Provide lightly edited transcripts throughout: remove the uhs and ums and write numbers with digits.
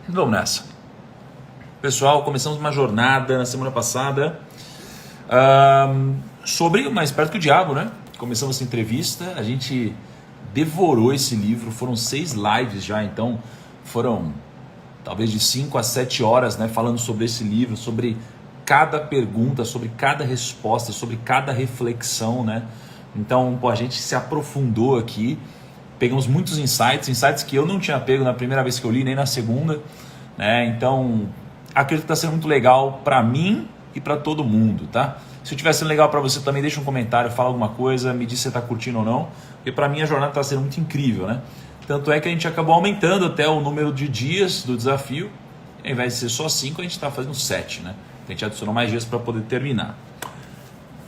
Vamos nessa. Pessoal, começamos uma jornada na semana passada sobre Mais Perto que o Diabo, né? Começamos essa entrevista, a gente devorou esse livro, foram 6 lives já, então foram talvez de 5 a 7 horas, né, falando sobre esse livro, sobre cada pergunta, sobre cada resposta, sobre cada reflexão, né? Então, a gente se aprofundou aqui, pegamos muitos insights que eu não tinha pego na primeira vez que eu li, nem na segunda, né? Então, acredito que está sendo muito legal para mim e para todo mundo, tá? Se estiver sendo legal para você também, deixa um comentário, fala alguma coisa, me diz se você está curtindo ou não, porque para mim a jornada está sendo muito incrível, né? Tanto é que a gente acabou aumentando até o número de dias do desafio, ao invés de ser só 5, a gente está fazendo 7, né? A gente adicionou mais dias para poder terminar.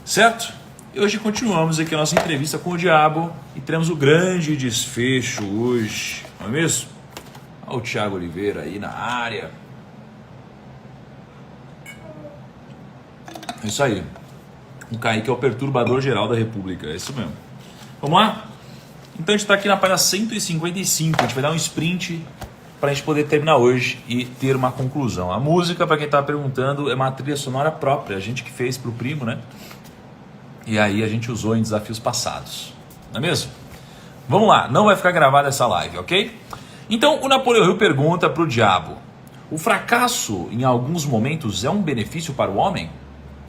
Certo? E hoje continuamos aqui a nossa entrevista com o Diabo e teremos o grande desfecho hoje, não é mesmo? Olha o Thiago Oliveira aí na área. É isso aí. O Kaique é o perturbador geral da República, é isso mesmo. Vamos lá? Então a gente está aqui na página 155, a gente vai dar um sprint para a gente poder terminar hoje e ter uma conclusão. A música, para quem está perguntando, é uma trilha sonora própria, a gente que fez para o primo, né? E aí a gente usou em desafios passados, não é mesmo? Vamos lá, não vai ficar gravada essa live, ok? Então o Napoleão Hill pergunta para o Diabo: o fracasso em alguns momentos é um benefício para o homem?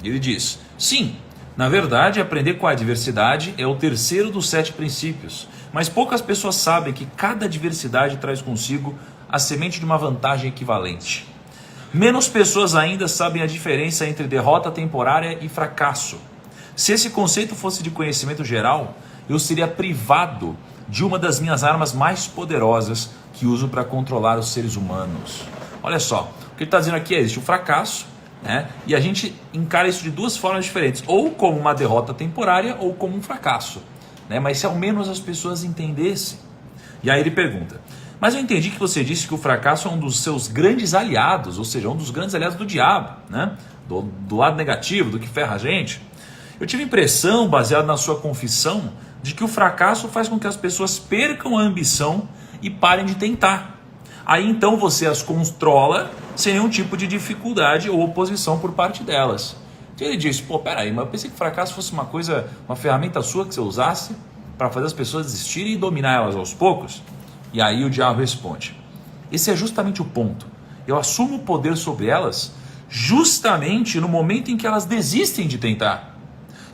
Ele diz: sim, na verdade aprender com a adversidade é o terceiro dos 7 princípios, mas poucas pessoas sabem que cada adversidade traz consigo a semente de uma vantagem equivalente. Menos pessoas ainda sabem a diferença entre derrota temporária e fracasso. Se esse conceito fosse de conhecimento geral, eu seria privado de uma das minhas armas mais poderosas que uso para controlar os seres humanos. Olha só, o que ele está dizendo aqui é: existe o fracasso, né? E a gente encara isso de 2 formas diferentes, ou como uma derrota temporária ou como um fracasso, né? Mas se ao menos as pessoas entendessem. E aí ele pergunta: mas eu entendi que você disse que o fracasso é um dos seus grandes aliados, ou seja, um dos grandes aliados do diabo, né? Do lado negativo, do que ferra a gente. Eu tive a impressão, baseado na sua confissão, de que o fracasso faz com que as pessoas percam a ambição e parem de tentar. Aí então você as controla sem nenhum tipo de dificuldade ou oposição por parte delas. Então ele disse: pô, peraí, mas eu pensei que o fracasso fosse uma ferramenta sua que você usasse para fazer as pessoas desistirem e dominar elas aos poucos. E aí o diabo responde: esse é justamente o ponto. Eu assumo o poder sobre elas justamente no momento em que elas desistem de tentar.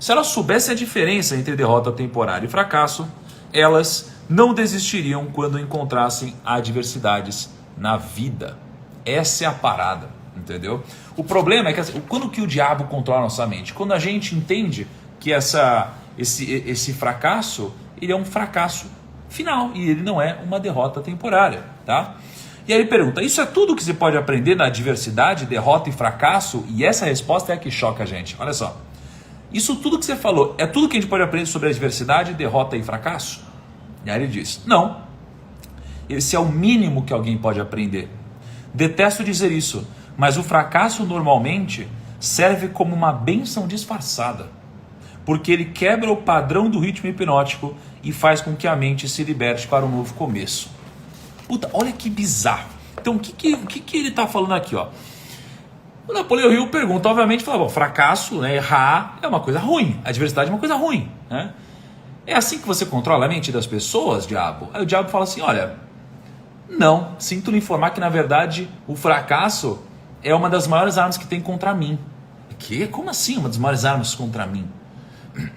Se elas soubessem a diferença entre derrota temporária e fracasso, elas não desistiriam quando encontrassem adversidades na vida. Essa é a parada, entendeu? O problema é que quando que o diabo controla a nossa mente? Quando a gente entende que esse fracasso, ele é um fracasso final e ele não é uma derrota temporária, tá? E aí ele pergunta: isso é tudo que se pode aprender na adversidade, derrota e fracasso? E essa resposta é a que choca a gente. Olha só. Isso tudo que você falou, é tudo que a gente pode aprender sobre adversidade, derrota e fracasso? E aí ele diz: não. Esse é o mínimo que alguém pode aprender. Detesto dizer isso, mas o fracasso normalmente serve como uma bênção disfarçada, porque ele quebra o padrão do ritmo hipnótico e faz com que a mente se liberte para um novo começo. Puta, olha que bizarro. Então o que ele está falando aqui, ó? O Napoleão Hill pergunta, obviamente, fala: bom, fracasso, né, errar é uma coisa ruim, a adversidade é uma coisa ruim, né? É assim que você controla a mente das pessoas, diabo? Aí o diabo fala assim: olha, não, sinto lhe informar que na verdade o fracasso é uma das maiores armas que tem contra mim. Que? Como assim uma das maiores armas contra mim?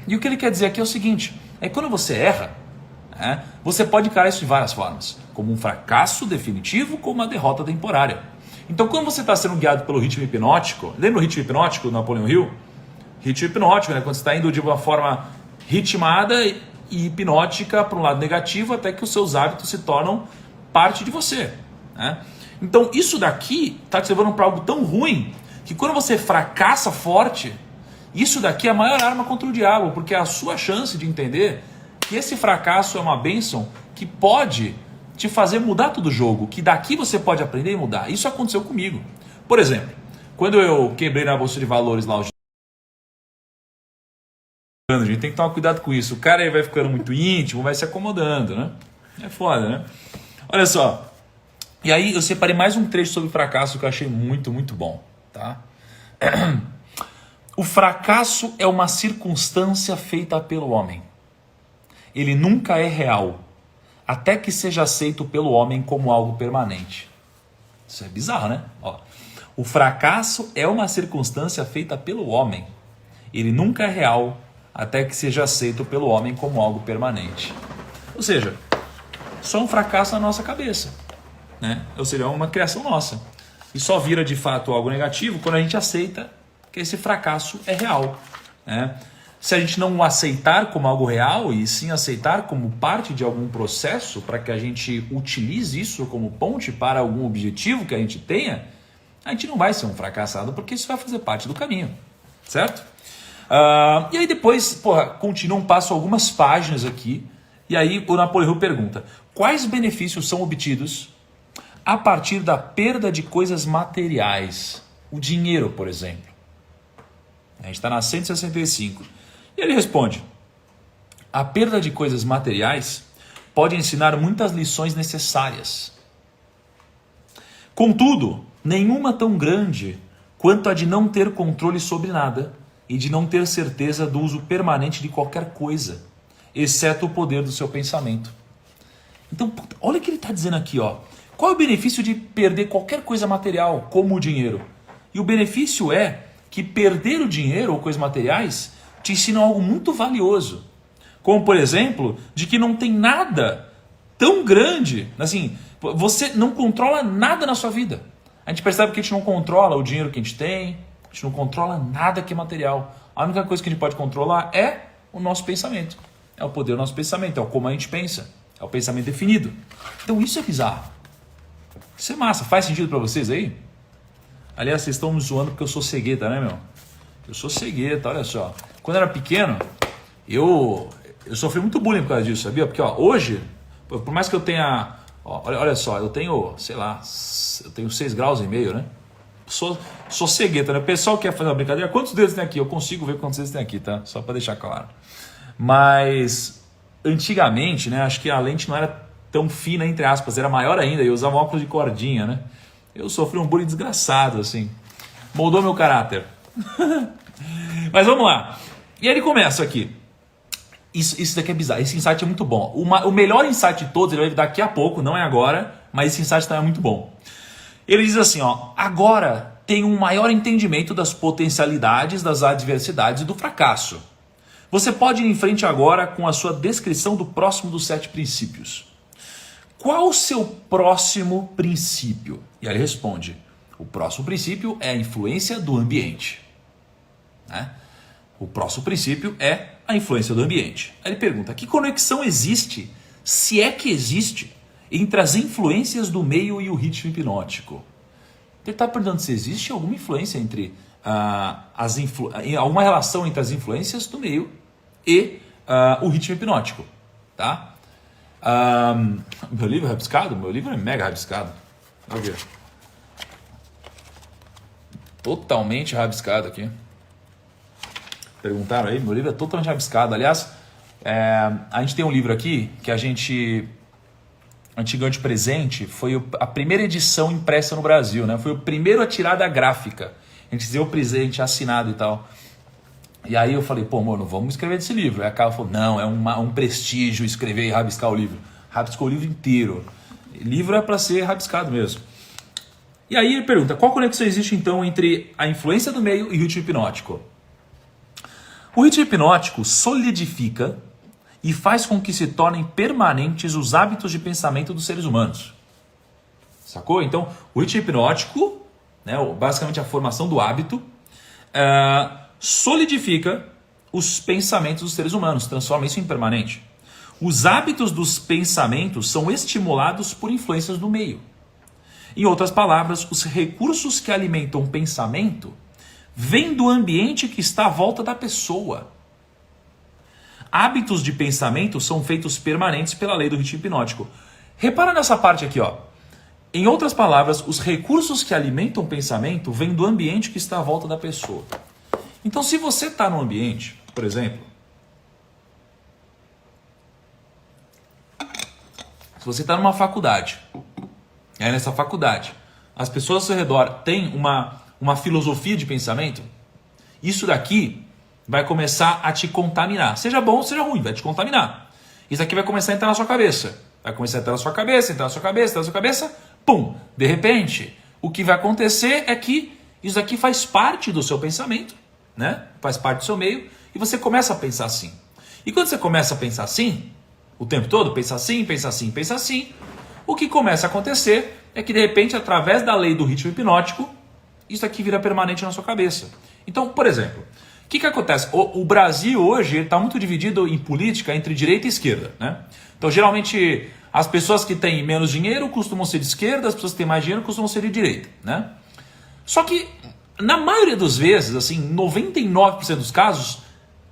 E o que ele quer dizer aqui é o seguinte: é que quando você erra, né, você pode encarar isso de várias formas, como um fracasso definitivo, como uma derrota temporária. Então, quando você está sendo guiado pelo ritmo hipnótico, lembra o ritmo hipnótico do Napoleão Hill? Ritmo hipnótico, né? Quando você está indo de uma forma ritmada e hipnótica para um lado negativo, até que os seus hábitos se tornam parte de você, né? Então, isso daqui está te levando para algo tão ruim que quando você fracassa forte, isso daqui é a maior arma contra o diabo, porque é a sua chance de entender que esse fracasso é uma bênção que pode te fazer mudar todo o jogo, que daqui você pode aprender e mudar. Isso aconteceu comigo. Por exemplo, quando eu quebrei na bolsa de valores lá, a gente tem que tomar cuidado com isso. O cara aí vai ficando muito íntimo, vai se acomodando, né? É foda, né? Olha só, E aí eu separei mais um trecho sobre fracasso que eu achei muito, muito bom. Tá? O fracasso é uma circunstância feita pelo homem. Ele nunca é real, até que seja aceito pelo homem como algo permanente. Isso é bizarro, né? Ó, o fracasso é uma circunstância feita pelo homem. Ele nunca é real, até que seja aceito pelo homem como algo permanente. Ou seja, só um fracasso na nossa cabeça, né? Ou seja, é uma criação nossa. E só vira de fato algo negativo quando a gente aceita que esse fracasso é real, né? Se a gente não o aceitar como algo real e sim aceitar como parte de algum processo para que a gente utilize isso como ponte para algum objetivo que a gente tenha, a gente não vai ser um fracassado porque isso vai fazer parte do caminho, certo? E aí depois, continuam, passo algumas páginas aqui e aí o Napoleão pergunta: quais benefícios são obtidos a partir da perda de coisas materiais? O dinheiro, por exemplo. A gente está na 165. E ele responde: a perda de coisas materiais pode ensinar muitas lições necessárias. Contudo, nenhuma tão grande quanto a de não ter controle sobre nada e de não ter certeza do uso permanente de qualquer coisa, exceto o poder do seu pensamento. Então, olha o que ele está dizendo aqui, ó. Qual é o benefício de perder qualquer coisa material, como o dinheiro? E o benefício é que perder o dinheiro ou coisas materiais te ensinam algo muito valioso. Como, por exemplo, de que não tem nada tão grande, assim, você não controla nada na sua vida. A gente percebe que a gente não controla o dinheiro que a gente tem, a gente não controla nada que é material. A única coisa que a gente pode controlar é o nosso pensamento. É o poder do nosso pensamento, é o como a gente pensa, é o pensamento definido. Então isso é bizarro. Isso é massa. Faz sentido para vocês aí? Aliás, vocês estão me zoando porque eu sou cegueta, né, meu? Eu sou cegueta, olha só. Quando eu era pequeno, eu sofri muito bullying por causa disso, sabia? Porque ó, hoje, por mais que eu tenha... Ó, olha só, eu tenho, sei lá, eu tenho 6,5 graus, né? Sou cegueta, né? O pessoal quer fazer uma brincadeira. Quantos dedos tem aqui? Eu consigo ver quantos dedos tem aqui, tá? Só para deixar claro. Mas, antigamente, né? Acho que a lente não era tão fina, entre aspas. Era maior ainda. E eu usava um óculos de cordinha, né? Eu sofri um bullying desgraçado, assim. Moldou meu caráter. Mas vamos lá. E aí ele começa aqui. Isso daqui é bizarro. Esse insight é muito bom. O melhor insight de todos, ele vai vir daqui a pouco, não é agora, mas esse insight também é muito bom. Ele diz assim, ó: agora tem um maior entendimento das potencialidades, das adversidades e do fracasso. Você pode ir em frente agora com a sua descrição do próximo dos 7 princípios. Qual o seu próximo princípio? E aí ele responde: o próximo princípio é a influência do ambiente. Né? O próximo princípio é a influência do ambiente. Aí ele pergunta: que conexão existe, se é que existe, entre as influências do meio e o ritmo hipnótico? Ele está perguntando se existe alguma influência entre alguma relação entre as influências do meio e o ritmo hipnótico. Tá? Meu livro é rabiscado? Meu livro é mega rabiscado. Olha aqui. Totalmente rabiscado aqui. Perguntaram aí, meu livro é totalmente rabiscado. Aliás, a gente tem um livro aqui que a gente ganhou de presente. Foi a primeira edição impressa no Brasil, né? Foi o primeiro a tirar da gráfica. A gente deu o presente assinado e tal. E aí eu falei: pô, mano, vamos escrever desse livro. Aí a Carla falou: não, é um prestígio escrever e rabiscar o livro. Rabiscou o livro inteiro. Livro é para ser rabiscado mesmo. E aí ele pergunta: qual conexão existe então entre a influência do meio e o ritmo hipnótico? O ritmo hipnótico solidifica e faz com que se tornem permanentes os hábitos de pensamento dos seres humanos. Sacou? Então, o ritmo hipnótico, né, basicamente a formação do hábito, solidifica os pensamentos dos seres humanos, transforma isso em permanente. Os hábitos dos pensamentos são estimulados por influências do meio. Em outras palavras, os recursos que alimentam o pensamento vêm do ambiente que está à volta da pessoa. Hábitos de pensamento são feitos permanentes pela lei do ritmo hipnótico. Repara nessa parte aqui, ó. Em outras palavras, os recursos que alimentam o pensamento vêm do ambiente que está à volta da pessoa. Então, se você está num ambiente, por exemplo, se você está numa faculdade, nessa faculdade, as pessoas ao seu redor têm uma filosofia de pensamento, isso daqui vai começar a te contaminar. Seja bom, seja ruim, vai te contaminar. Isso aqui vai começar a entrar na sua cabeça. Vai começar a entrar na sua cabeça, entrar na sua cabeça, entrar na sua cabeça. Pum! De repente, o que vai acontecer é que isso aqui faz parte do seu pensamento, né? Faz parte do seu meio. E você começa a pensar assim. E quando você começa a pensar assim, o tempo todo, pensa assim, pensa assim, pensa assim, o que começa a acontecer é que de repente, através da lei do ritmo hipnótico, isso aqui vira permanente na sua cabeça. Então, por exemplo, o que acontece? O Brasil hoje está muito dividido em política entre direita e esquerda, né? Então, geralmente, as pessoas que têm menos dinheiro costumam ser de esquerda, as pessoas que têm mais dinheiro costumam ser de direita, né? Só que, na maioria das vezes, assim, 99% dos casos,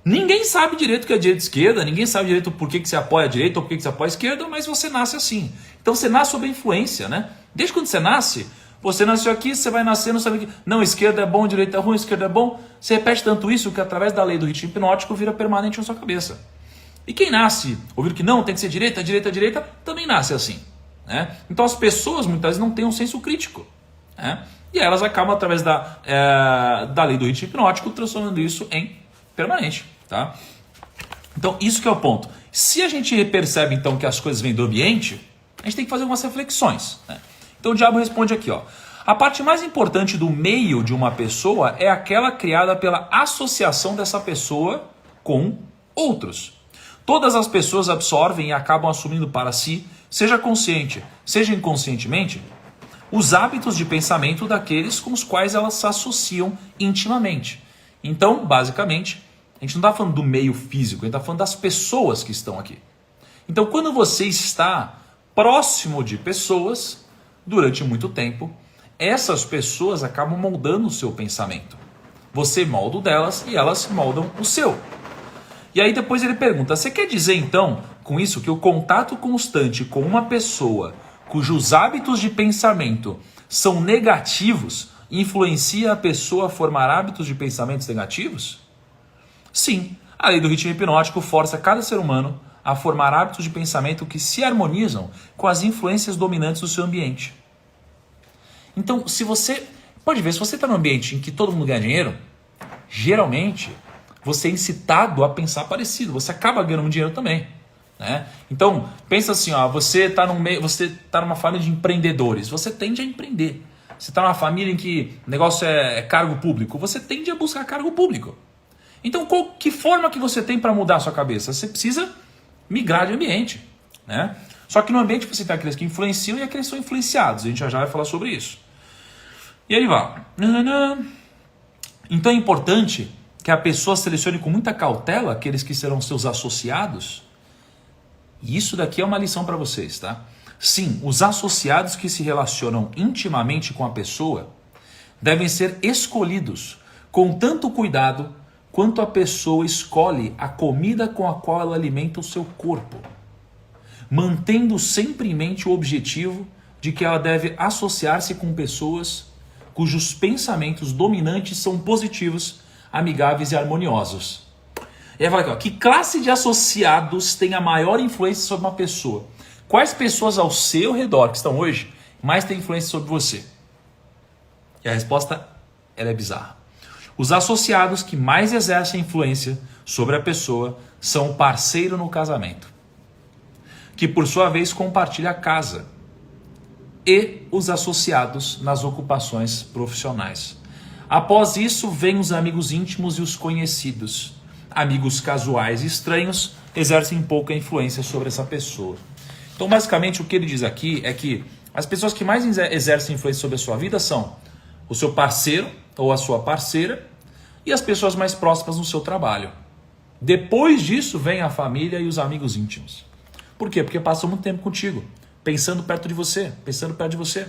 ninguém sabe direito o que é direita e esquerda, ninguém sabe direito por que você apoia a direita ou por que você apoia a esquerda, mas você nasce assim. Então, você nasce sob influência, né? Desde quando você nasce, você nasceu aqui, você vai nascer, não sabe que não, esquerda é bom, direita é ruim, esquerda é bom. Você repete tanto isso que através da lei do ritmo hipnótico vira permanente na sua cabeça. E quem nasce ouvindo que não, tem que ser direita, direita, direita, também nasce assim, né? Então as pessoas muitas vezes não têm um senso crítico, né? E elas acabam através da lei do ritmo hipnótico transformando isso em permanente, tá? Então isso que é o ponto. Se a gente percebe então que as coisas vêm do ambiente, a gente tem que fazer algumas reflexões, né? Então o diabo responde aqui, ó. A parte mais importante do meio de uma pessoa é aquela criada pela associação dessa pessoa com outros. Todas as pessoas absorvem e acabam assumindo para si, seja consciente, seja inconscientemente, os hábitos de pensamento daqueles com os quais elas se associam intimamente. Então, basicamente, a gente não está falando do meio físico, a gente está falando das pessoas que estão aqui. Então, quando você está próximo de pessoas, durante muito tempo, essas pessoas acabam moldando o seu pensamento. Você molda o delas e elas moldam o seu. E aí depois ele pergunta, você quer dizer então, com isso, que o contato constante com uma pessoa cujos hábitos de pensamento são negativos influencia a pessoa a formar hábitos de pensamentos negativos? Sim, a lei do ritmo hipnótico força cada ser humano a formar hábitos de pensamento que se harmonizam com as influências dominantes do seu ambiente. Então, se você está num ambiente em que todo mundo ganha dinheiro, geralmente você é incitado a pensar parecido, você acaba ganhando dinheiro também, né? Então, pensa assim, ó, você está numa família de empreendedores, você tende a empreender. Você está numa família em que o negócio é cargo público, você tende a buscar cargo público. Então, que forma que você tem para mudar a sua cabeça? Você precisa migrar de ambiente, né? Só que no ambiente você tem aqueles que influenciam e aqueles que são influenciados. A gente já vai falar sobre isso. E ele vai. Então é importante que a pessoa selecione com muita cautela aqueles que serão seus associados. E isso daqui é uma lição para vocês, tá? Sim, os associados que se relacionam intimamente com a pessoa devem ser escolhidos com tanto cuidado quanto a pessoa escolhe a comida com a qual ela alimenta o seu corpo, mantendo sempre em mente o objetivo de que ela deve associar-se com pessoas cujos pensamentos dominantes são positivos, amigáveis e harmoniosos. E aí fala aqui, ó, que classe de associados tem a maior influência sobre uma pessoa? Quais pessoas ao seu redor que estão hoje mais têm influência sobre você? E a resposta ela é bizarra. Os associados que mais exercem influência sobre a pessoa são o parceiro no casamento, que por sua vez compartilha a casa, e os associados nas ocupações profissionais. Após isso, vêm os amigos íntimos e os conhecidos. Amigos casuais e estranhos exercem pouca influência sobre essa pessoa. Então, basicamente, o que ele diz aqui é que as pessoas que mais exercem influência sobre a sua vida são o seu parceiro ou a sua parceira e as pessoas mais próximas no seu trabalho. Depois disso, vem a família e os amigos íntimos. Por quê? Porque passam muito tempo contigo, pensando perto de você, pensando perto de você.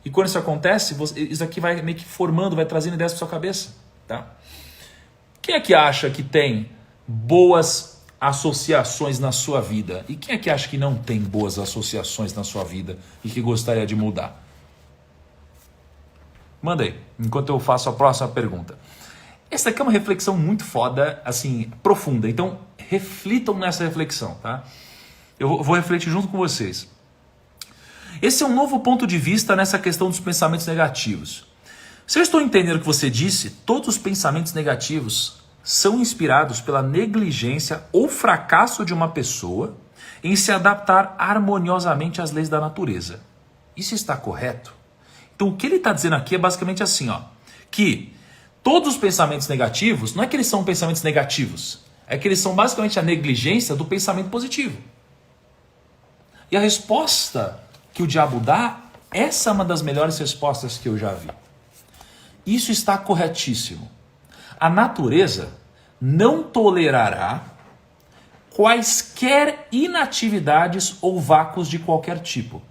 E quando isso acontece, isso aqui vai meio que formando, vai trazendo ideias para sua cabeça, tá? Quem é que acha que tem boas associações na sua vida? E quem é que acha que não tem boas associações na sua vida e que gostaria de mudar? Manda aí, enquanto eu faço a próxima pergunta. Essa aqui é uma reflexão muito foda, assim, profunda. Então, reflitam nessa reflexão, tá? Eu vou refletir junto com vocês. Esse é um novo ponto de vista nessa questão dos pensamentos negativos. Se eu estou entendendo o que você disse, todos os pensamentos negativos são inspirados pela negligência ou fracasso de uma pessoa em se adaptar harmoniosamente às leis da natureza. Isso está correto? Então o que ele está dizendo aqui é basicamente assim, ó, que todos os pensamentos negativos, não é que eles são pensamentos negativos, é que eles são basicamente a negligência do pensamento positivo. E a resposta que o diabo dá, essa é uma das melhores respostas que eu já vi. Isso está corretíssimo. A natureza não tolerará quaisquer inatividades ou vácuos de qualquer tipo.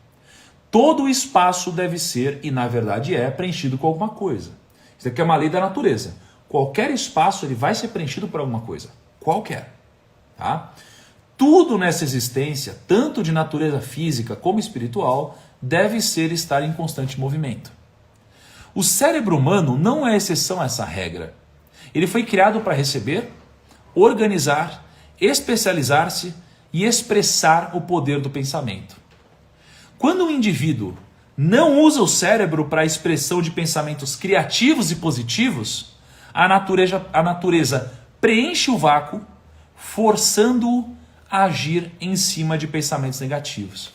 Todo o espaço deve ser, e na verdade é, preenchido com alguma coisa. Isso aqui é uma lei da natureza. Qualquer espaço ele vai ser preenchido por alguma coisa. Qualquer. Tá? Tudo nessa existência, tanto de natureza física como espiritual, deve estar em constante movimento. O cérebro humano não é exceção a essa regra. Ele foi criado para receber, organizar, especializar-se e expressar o poder do pensamento. Quando um indivíduo não usa o cérebro para a expressão de pensamentos criativos e positivos, a natureza preenche o vácuo, forçando-o a agir em cima de pensamentos negativos.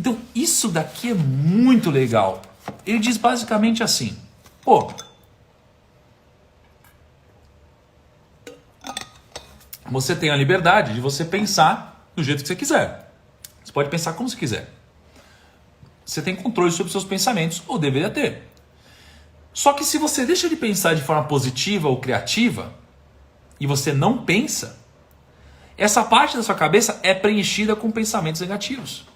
Então, isso daqui é muito legal. Ele diz basicamente assim, você tem a liberdade de você pensar do jeito que você quiser. Você pode pensar como você quiser. Você tem controle sobre seus pensamentos, ou deveria ter. Só que se você deixa de pensar de forma positiva ou criativa, e você não pensa, essa parte da sua cabeça é preenchida com pensamentos negativos.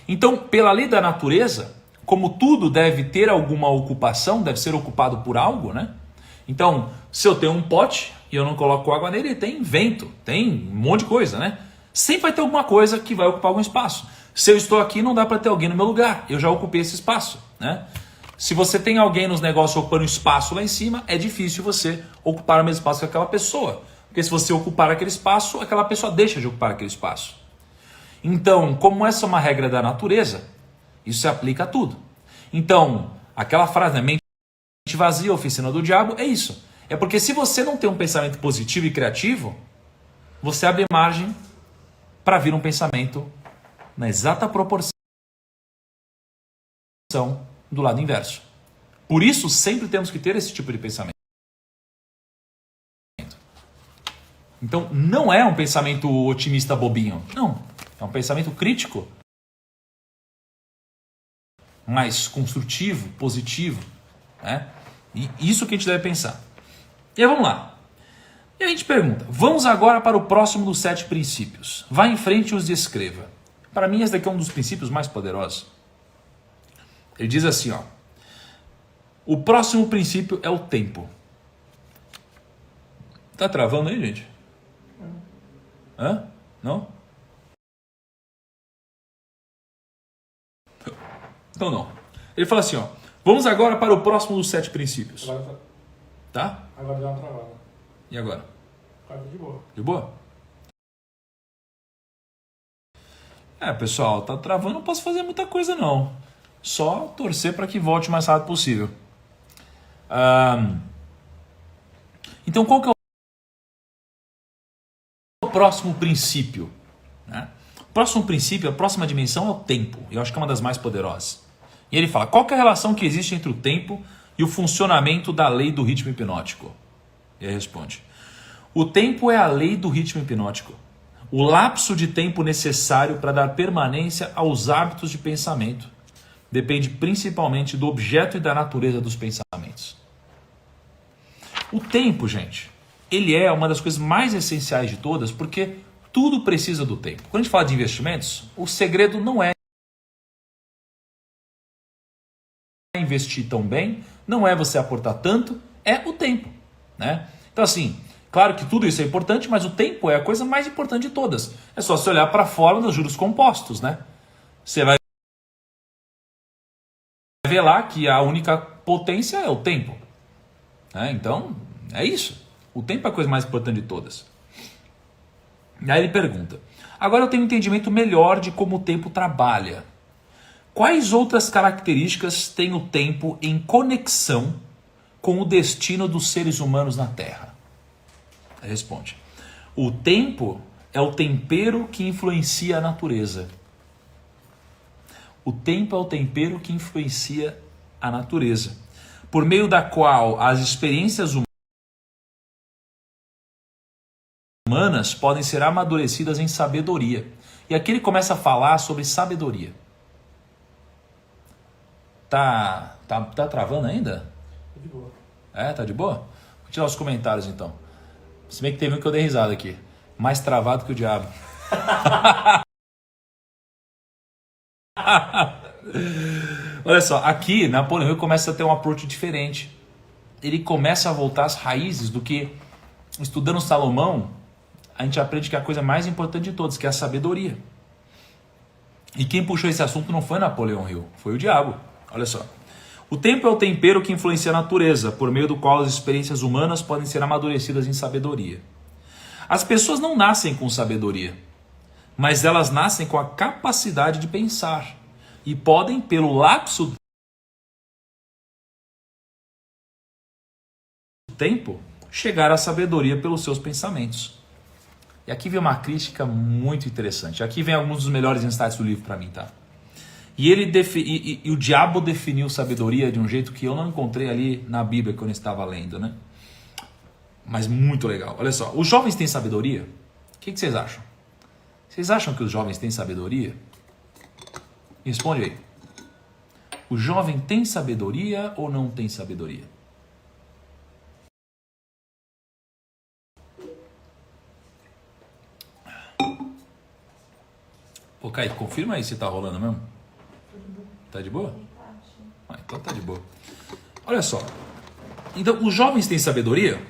Então, pela lei da natureza, como tudo deve ter alguma ocupação, deve ser ocupado por algo, né? Então, se eu tenho um pote e eu não coloco água nele, tem vento, tem um monte de coisa, né? Sempre vai ter alguma coisa que vai ocupar algum espaço. Se eu estou aqui, não dá para ter alguém no meu lugar. Eu já ocupei esse espaço, né? Se você tem alguém nos negócios ocupando espaço lá em cima, é difícil você ocupar o mesmo espaço que aquela pessoa. Porque se você ocupar aquele espaço, aquela pessoa deixa de ocupar aquele espaço. Então, como essa é uma regra da natureza, isso se aplica a tudo. Então, aquela frase, né, mente vazia, oficina do diabo, é isso. É porque se você não tem um pensamento positivo e criativo, você abre margem para vir um pensamento na exata proporção do lado inverso. Por isso, sempre temos que ter esse tipo de pensamento. Então, não é um pensamento otimista bobinho. Não. É um pensamento crítico, mais construtivo, positivo, né? E isso que a gente deve pensar. E aí, vamos lá. E a gente pergunta, vamos agora para o próximo dos 7 princípios. Vá em frente e os descreva. Para mim, esse daqui é um dos princípios mais poderosos. Ele diz assim, ó. O próximo princípio é o tempo. Tá travando aí, gente? Hã? Não? Então não. Ele fala assim, ó. Vamos agora para o próximo dos 7 princípios. Agora Tá? Agora deu uma travada. E agora? Agora de boa. De boa? Pessoal, tá travando, não posso fazer muita coisa não. Só torcer para que volte o mais rápido possível. Então, qual que é o próximo princípio? Né? O próximo princípio, a próxima dimensão é o tempo. Eu acho que é uma das mais poderosas. E ele fala, qual que é a relação que existe entre o tempo e o funcionamento da lei do ritmo hipnótico? E aí responde, o tempo é a lei do ritmo hipnótico. O lapso de tempo necessário para dar permanência aos hábitos de pensamento depende principalmente do objeto e da natureza dos pensamentos. O tempo, gente, ele é uma das coisas mais essenciais de todas, porque tudo precisa do tempo. Quando a gente fala de investimentos, o segredo não é investir tão bem, não é você aportar tanto, é o tempo, né? Então assim, claro que tudo isso é importante, mas o tempo é a coisa mais importante de todas. É só você olhar para a fórmula dos juros compostos, né? Você vai ver lá que a única potência é o tempo, né? Então, é isso. O tempo é a coisa mais importante de todas. E aí ele pergunta, agora eu tenho um entendimento melhor de como o tempo trabalha. Quais outras características tem o tempo em conexão com o destino dos seres humanos na Terra? Responde. O tempo é o tempero que influencia a natureza. O tempo é o tempero que influencia a natureza, por meio da qual as experiências humanas podem ser amadurecidas em sabedoria. E aqui ele começa a falar sobre sabedoria. Tá travando ainda? Tá de boa. Tá de boa? Vou tirar os comentários então. Se bem que teve um que eu dei risada aqui. Mais travado que o diabo. Olha só, aqui Napoleão Hill começa a ter um approach diferente. Ele começa a voltar às raízes do que, estudando Salomão, a gente aprende que é a coisa mais importante de todas, que é a sabedoria. E quem puxou esse assunto não foi Napoleão Hill, foi o diabo. Olha só. O tempo é o tempero que influencia a natureza, por meio do qual as experiências humanas podem ser amadurecidas em sabedoria. As pessoas não nascem com sabedoria, mas elas nascem com a capacidade de pensar e podem, pelo lapso do tempo, chegar à sabedoria pelos seus pensamentos. E aqui vem uma crítica muito interessante. Aqui vem alguns dos melhores insights do livro para mim, tá? E o diabo definiu sabedoria de um jeito que eu não encontrei ali na Bíblia quando eu estava lendo, né? Mas muito legal. Olha só, os jovens têm sabedoria? O que vocês acham? Vocês acham que os jovens têm sabedoria? Responde aí. O jovem tem sabedoria ou não tem sabedoria? Ô, Kaique, confirma aí se tá rolando mesmo. Tá de boa? Então tá de boa. Olha só. Então, os jovens têm sabedoria?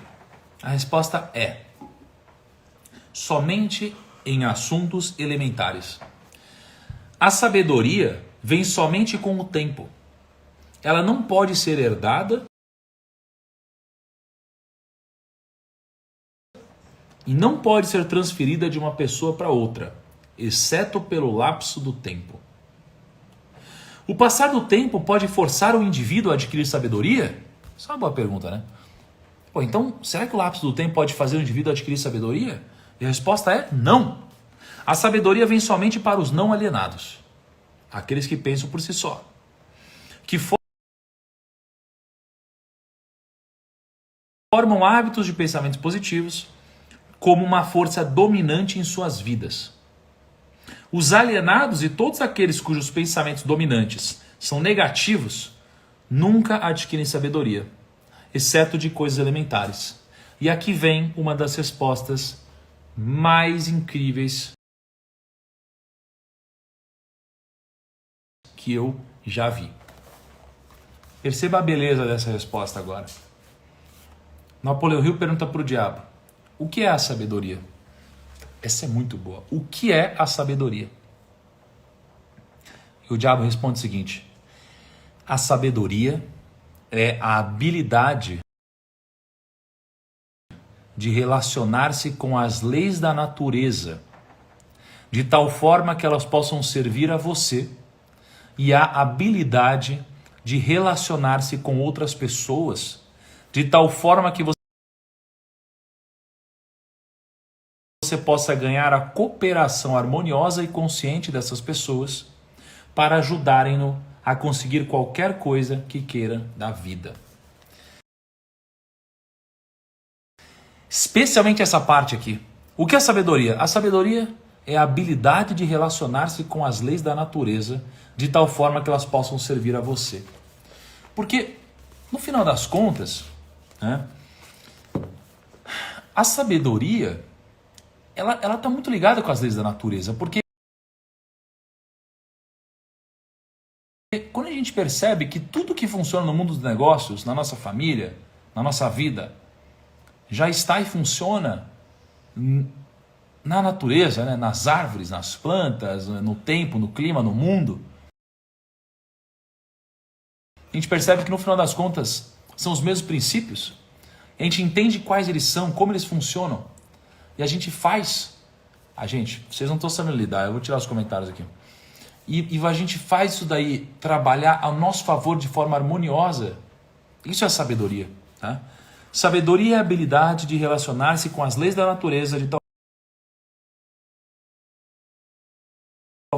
A resposta é: somente em assuntos elementares. A sabedoria vem somente com o tempo. Ela não pode ser herdada e não pode ser transferida de uma pessoa para outra, exceto pelo lapso do tempo. O passar do tempo pode forçar o indivíduo a adquirir sabedoria? Isso é uma boa pergunta, né? Pô, então, será que o lapso do tempo pode fazer o indivíduo adquirir sabedoria? E a resposta é não. A sabedoria vem somente para os não alienados, aqueles que pensam por si só, que formam hábitos de pensamentos positivos como uma força dominante em suas vidas. Os alienados e todos aqueles cujos pensamentos dominantes são negativos nunca adquirem sabedoria, exceto de coisas elementares. E aqui vem uma das respostas mais incríveis que eu já vi. Perceba a beleza dessa resposta agora. Napoleão Hill pergunta para o diabo: o que é a sabedoria? Essa é muito boa. O que é a sabedoria? E o diabo responde o seguinte: a sabedoria é a habilidade de relacionar-se com as leis da natureza, de tal forma que elas possam servir a você, e a habilidade de relacionar-se com outras pessoas, de tal forma que você possa ganhar a cooperação harmoniosa e consciente dessas pessoas para ajudarem-no a conseguir qualquer coisa que queira da vida. Especialmente essa parte aqui. O que é sabedoria? A sabedoria é a habilidade de relacionar-se com as leis da natureza de tal forma que elas possam servir a você. Porque, no final das contas, né, a sabedoria ela está muito ligada com as leis da natureza, porque quando a gente percebe que tudo que funciona no mundo dos negócios, na nossa família, na nossa vida, já está e funciona na natureza, né? Nas árvores, nas plantas, no tempo, no clima, no mundo, a gente percebe que no final das contas são os mesmos princípios, a gente entende quais eles são, como eles funcionam, e a gente faz, vocês não estão sabendo lidar, eu vou tirar os comentários aqui, e a gente faz isso daí trabalhar a nosso favor de forma harmoniosa. Isso é sabedoria. Tá? Sabedoria é a habilidade de relacionar-se com as leis da natureza de tal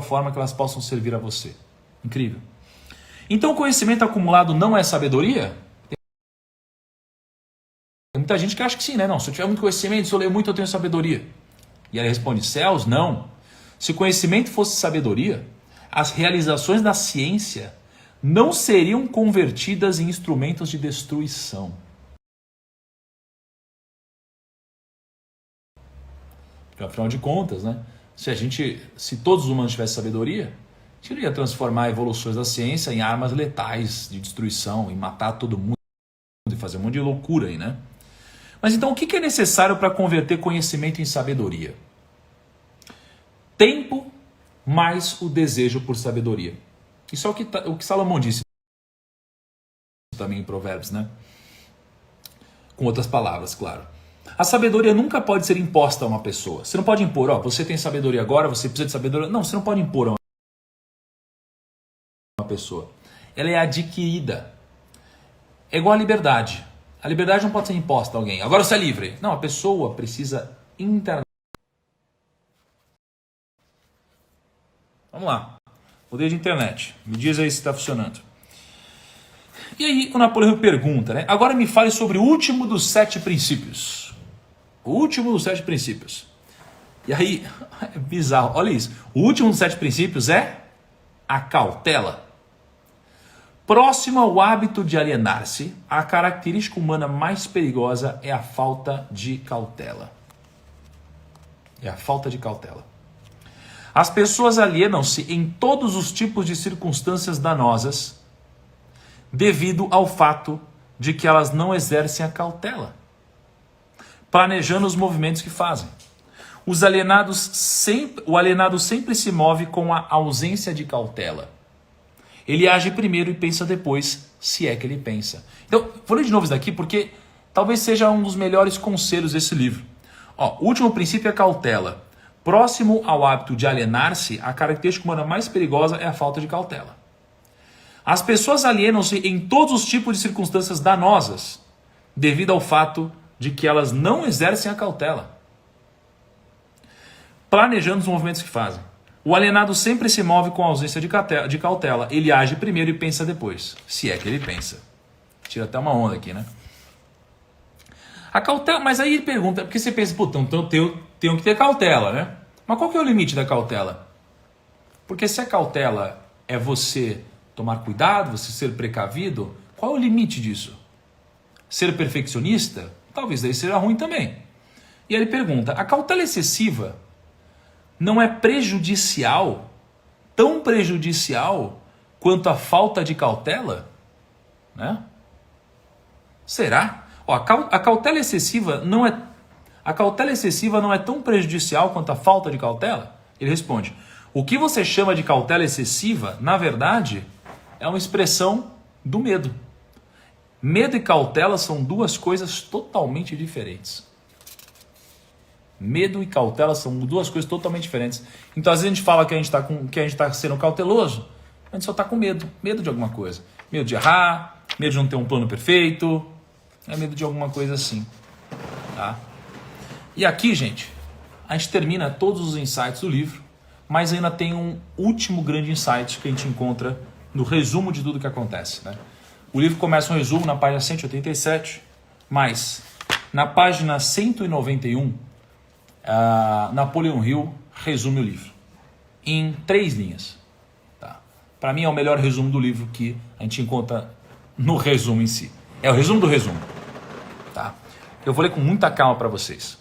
forma que elas possam servir a você. Incrível. Então o conhecimento acumulado não é sabedoria? Tem muita gente que acha que sim, né? Não, se eu tiver muito conhecimento, se eu ler muito, eu tenho sabedoria. E ela responde, céus, não. Se o conhecimento fosse sabedoria, as realizações da ciência não seriam convertidas em instrumentos de destruição. Porque, afinal de contas, né? Se todos os humanos tivessem sabedoria, a gente não ia transformar evoluções da ciência em armas letais de destruição, e matar todo mundo, e fazer um monte de loucura aí, né? Mas então o que é necessário para converter conhecimento em sabedoria? Tempo mais o desejo por sabedoria. Isso é o que Salomão disse também em Provérbios, né? Com outras palavras, claro. A sabedoria nunca pode ser imposta a uma pessoa. Você não pode impor, você tem sabedoria agora, você precisa de sabedoria. Não, você não pode impor a uma pessoa. Ela é adquirida. É igual à liberdade. A liberdade não pode ser imposta a alguém. Agora você é livre. Não, a pessoa precisa internamente. Vamos lá. Poder de internet. Me diz aí se está funcionando. E aí o Napoleão pergunta, né? Agora me fale sobre o último dos 7 princípios. O último dos 7 princípios. E aí, é bizarro. Olha isso. O último dos 7 princípios é a cautela. Próximo ao hábito de alienar-se, a característica humana mais perigosa é a falta de cautela. É a falta de cautela. As pessoas alienam-se em todos os tipos de circunstâncias danosas devido ao fato de que elas não exercem a cautela, planejando os movimentos que fazem. O alienado sempre se move com a ausência de cautela. Ele age primeiro e pensa depois, se é que ele pensa. Então, vou ler de novo isso daqui porque talvez seja um dos melhores conselhos desse livro. O último princípio é cautela. Próximo ao hábito de alienar-se, a característica humana mais perigosa é a falta de cautela. As pessoas alienam-se em todos os tipos de circunstâncias danosas, devido ao fato de que elas não exercem a cautela, planejando os movimentos que fazem. O alienado sempre se move com a ausência de cautela. Ele age primeiro e pensa depois, se é que ele pensa. Tira até uma onda aqui, né? A cautela, mas aí ele pergunta, porque você pensa, então eu tenho que ter cautela, né? Mas qual que é o limite da cautela? Porque se a cautela é você tomar cuidado, você ser precavido, qual é o limite disso? Ser perfeccionista? Talvez daí seja ruim também. E aí ele pergunta, a cautela excessiva não é prejudicial, tão prejudicial quanto a falta de cautela? Né? Será? A cautela excessiva não é tão prejudicial quanto a falta de cautela? Ele responde, o que você chama de cautela excessiva, na verdade, é uma expressão do medo. Medo e cautela são duas coisas totalmente diferentes. Medo e cautela são duas coisas totalmente diferentes. Então, às vezes a gente fala que a gente está sendo cauteloso, a gente só está com medo. Medo de alguma coisa. Medo de errar, medo de não ter um plano perfeito, é medo de alguma coisa assim. Tá? E aqui, gente, a gente termina todos os insights do livro, mas ainda tem um último grande insight que a gente encontra no resumo de tudo que acontece. Né? O livro começa um resumo na página 187, mas na página 191, Napoleon Hill resume o livro em 3 linhas. Tá? Para mim é o melhor resumo do livro que a gente encontra no resumo em si. É o resumo do resumo. Tá? Eu vou ler com muita calma para vocês.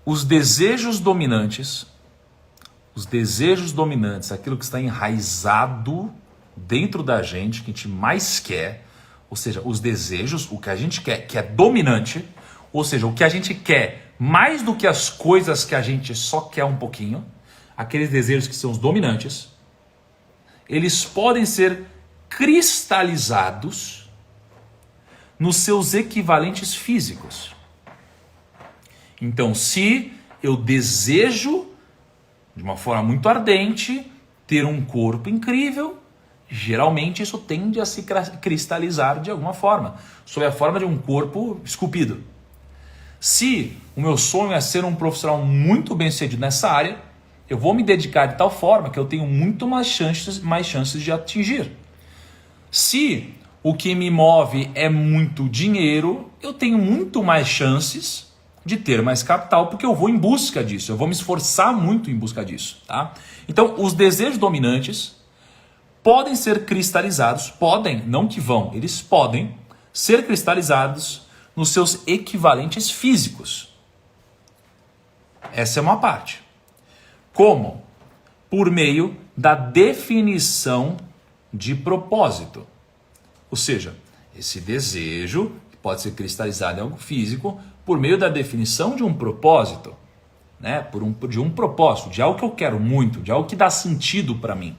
Os desejos dominantes, aquilo que está enraizado dentro da gente, que a gente mais quer, ou seja, os desejos, o que a gente quer, que é dominante, ou seja, o que a gente quer mais do que as coisas que a gente só quer um pouquinho, aqueles desejos que são os dominantes, eles podem ser cristalizados nos seus equivalentes físicos. Então, se eu desejo de uma forma muito ardente ter um corpo incrível, geralmente isso tende a se cristalizar de alguma forma, sob a forma de um corpo esculpido. Se o meu sonho é ser um profissional muito bem sucedido nessa área, eu vou me dedicar de tal forma que eu tenho muito mais chances de atingir. Se o que me move é muito dinheiro, eu tenho muito mais chances de ter mais capital, porque eu vou em busca disso, eu vou me esforçar muito em busca disso, tá? Então, os desejos dominantes podem ser cristalizados, não que vão, eles podem ser cristalizados nos seus equivalentes físicos. Essa é uma parte. Como? Por meio da definição de propósito. Ou seja, esse desejo pode ser cristalizado em algo físico por meio da definição de um propósito, né? De um propósito, de algo que eu quero muito, de algo que dá sentido para mim.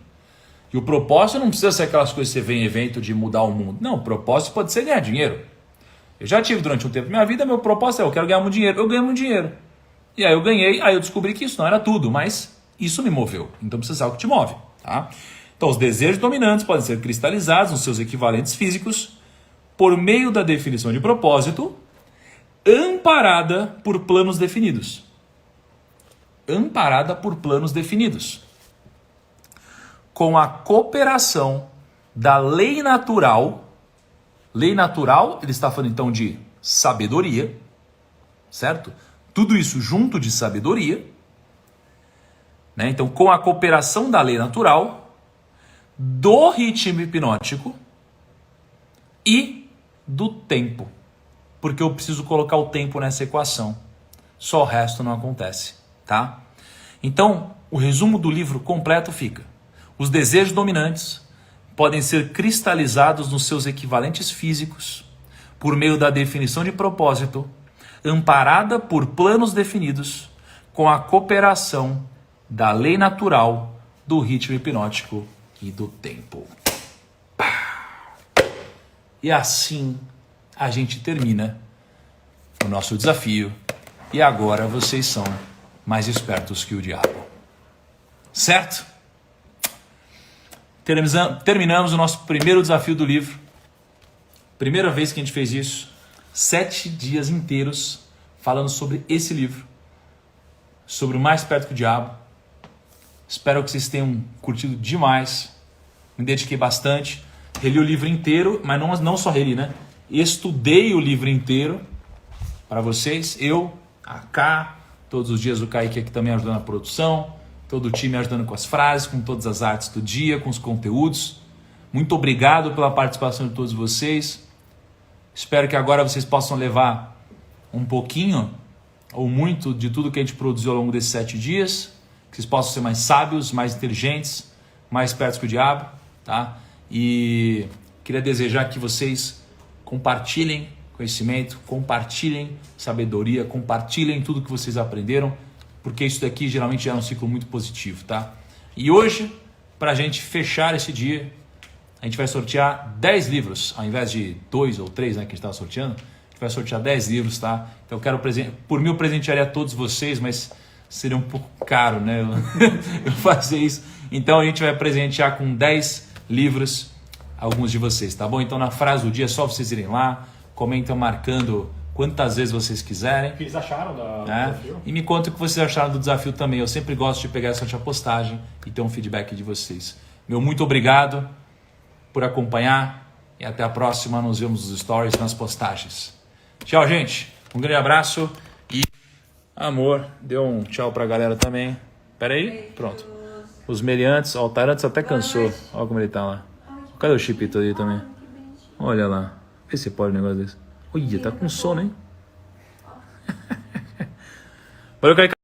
E o propósito não precisa ser aquelas coisas que você vê em evento de mudar o mundo. Não, o propósito pode ser ganhar dinheiro. Eu já tive durante um tempo da minha vida, meu propósito é eu quero ganhar muito dinheiro. Eu ganho muito dinheiro. E aí eu ganhei, aí eu descobri que isso não era tudo, mas isso me moveu. Então precisa ser algo que te move, tá? Então os desejos dominantes podem ser cristalizados nos seus equivalentes físicos por meio da definição de propósito, amparada por planos definidos. Amparada por planos definidos. Com a cooperação da lei natural. Lei natural, ele está falando então de sabedoria, certo? Tudo isso junto de sabedoria, né? Então, com a cooperação da lei natural, do ritmo hipnótico e do tempo. Porque eu preciso colocar o tempo nessa equação. Só o resto não acontece, tá? Então, o resumo do livro completo fica: os desejos dominantes podem ser cristalizados nos seus equivalentes físicos por meio da definição de propósito, amparada por planos definidos, com a cooperação da lei natural, do ritmo hipnótico e do tempo. E assim a gente termina o nosso desafio. E agora vocês são mais espertos que o diabo. Certo? Terminamos o nosso primeiro desafio do livro. Primeira vez que a gente fez isso. 7 dias inteiros falando sobre esse livro. Sobre o Mais Perto que o Diabo. Espero que vocês tenham curtido demais. Me dediquei bastante. Reli o livro inteiro, mas não só reli, né? Estudei o livro inteiro para vocês. Eu, a Ká, todos os dias o Kaique aqui também ajudando na produção. Todo o time ajudando com as frases, com todas as artes do dia, com os conteúdos. Muito obrigado pela participação de todos vocês. Espero que agora vocês possam levar um pouquinho ou muito de tudo que a gente produziu ao longo desses 7 dias. Que vocês possam ser mais sábios, mais inteligentes, mais espertos que o diabo, tá? E queria desejar que vocês compartilhem conhecimento, compartilhem sabedoria, compartilhem tudo que vocês aprenderam, porque isso daqui geralmente é um ciclo muito positivo, tá? E hoje, para a gente fechar esse dia, a gente vai sortear 10 livros, ao invés de 2 ou 3, né, que a gente estava sorteando, a gente vai sortear 10 livros, tá? Então eu quero, por mim eu presentearia a todos vocês, mas seria um pouco caro, né, eu fazer isso. Então a gente vai presentear com 10 livros alguns de vocês, tá bom? Então na frase do dia é só vocês irem lá, comentam marcando quantas vezes vocês quiserem. O que eles acharam do desafio? E me conta o que vocês acharam do desafio também. Eu sempre gosto de pegar essa postagem e ter um feedback de vocês. Meu muito obrigado por acompanhar e até a próxima. Nos vemos nos stories, nas postagens. Tchau, gente. Um grande abraço e amor. Deu um tchau pra galera também. Pera aí. Pronto. Os meliantes. Ó, o Tarantes até cansou. Olha como ele tá lá. Cadê o Chipito ali também? Olha lá. Vê se pode um negócio desse. Olha, tá com sono, hein? Valeu, Kaique.